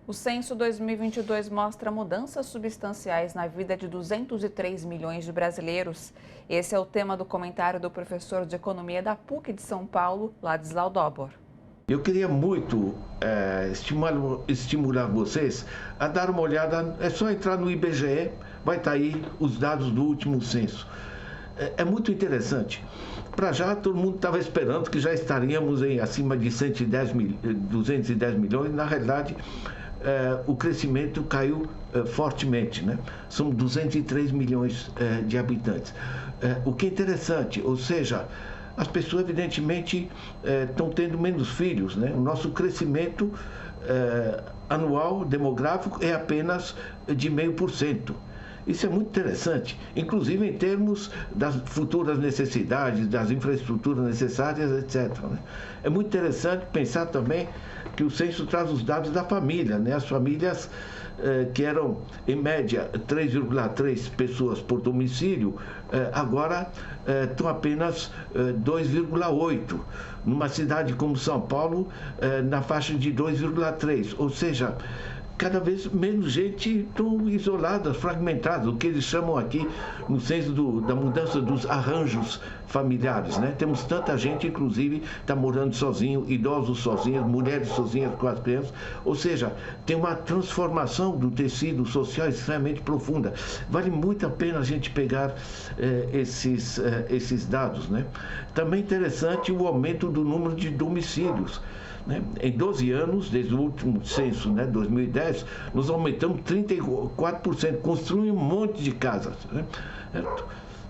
O censo 2022 mostra mudanças substanciais na vida de 203 milhões de brasileiros. Esse é o tema do comentário do professor de Economia da PUC de São Paulo, Ladislau Dobor. Eu queria muito estimular vocês a dar uma olhada, é só entrar no IBGE, vai estar aí os dados do último censo. É muito interessante. Para já, todo mundo estava esperando que já estaríamos em acima de 210 milhões. Na realidade, o crescimento caiu fortemente, né? São 203 milhões de habitantes. O que é interessante, ou seja, as pessoas evidentemente estão tendo menos filhos, né? O nosso crescimento anual demográfico é apenas de 0,5%. Isso é muito interessante, inclusive em termos das futuras necessidades, das infraestruturas necessárias, etc. Né? É muito interessante pensar também que o censo traz os dados da família, né? As famílias que eram, em média, 3,3 pessoas por domicílio, agora estão apenas 2,8. Numa cidade como São Paulo, na faixa de 2,3. Ou seja, cada vez menos gente estão isoladas, fragmentadas, o que eles chamam aqui no senso da mudança dos arranjos familiares, né? Temos tanta gente, inclusive, está morando sozinho, idosos sozinhos, mulheres sozinhas com as crianças, ou seja, tem uma transformação do tecido social extremamente profunda. Vale muito a pena a gente pegar esses dados, né? Também interessante o aumento do número de domicílios. Em 12 anos, desde o último censo, 2010, nós aumentamos 34%, construímos um monte de casas,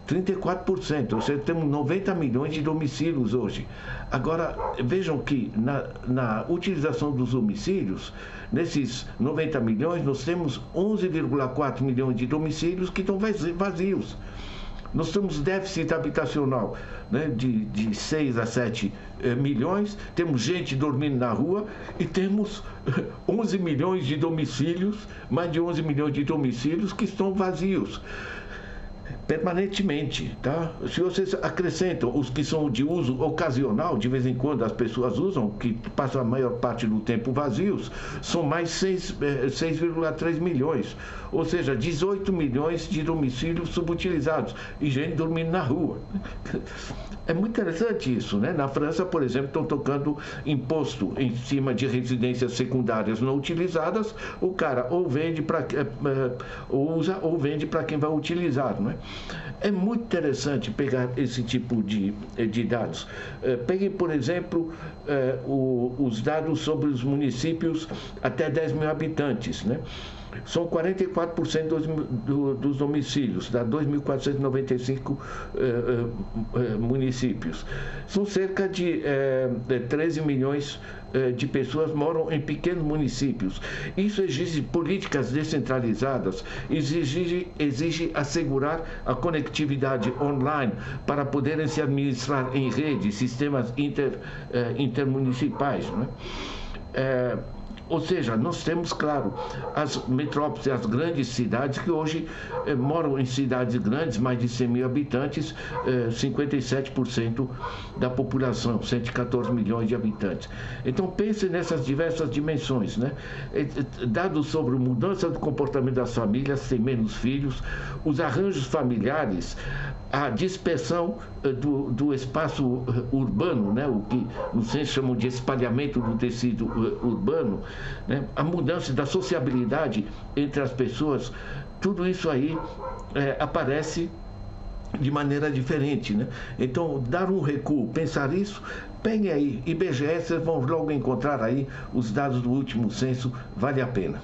34%, ou seja, temos 90 milhões de domicílios hoje. Agora, vejam que na utilização dos domicílios, nesses 90 milhões, nós temos 11,4 milhões de domicílios que estão vazios. Nós temos déficit habitacional, né, de 6 a 7 milhões, temos gente dormindo na rua e temos 11 milhões de domicílios, mais de 11 milhões de domicílios que estão vazios permanentemente, tá? Se vocês acrescentam os que são de uso ocasional, de vez em quando as pessoas usam, que passam a maior parte do tempo vazios, são mais 6,3 milhões, ou seja, 18 milhões de domicílios subutilizados e gente dormindo na rua. É muito interessante isso, né? Na França, por exemplo, estão tocando imposto em cima de residências secundárias não utilizadas, o cara ou vende para usa ou vende para quem vai utilizar, não é? É muito interessante pegar esse tipo de dados. Peguem, por exemplo, os dados sobre os municípios até 10 mil habitantes, né? São 44% dos domicílios, dá 2.495 municípios. São cerca de 13 milhões de pessoas moram em pequenos municípios. Isso exige políticas descentralizadas, exige assegurar a conectividade online para poderem se administrar em redes, sistemas intermunicipais, né? Ou seja, nós temos, claro, as metrópoles, as grandes cidades que hoje moram em cidades grandes, mais de 100 mil habitantes, 57% da população, 114 milhões de habitantes. Então, pense nessas diversas dimensões, né? Dados sobre mudança do comportamento das famílias, tem menos filhos, os arranjos familiares, a dispersão do espaço urbano, né? O que no censo chamam de espalhamento do tecido urbano, né? A mudança da sociabilidade entre as pessoas, tudo isso aí aparece de maneira diferente, né? Então, dar um recuo, pensar isso, peguem aí, IBGE, vocês vão logo encontrar aí os dados do último censo, vale a pena.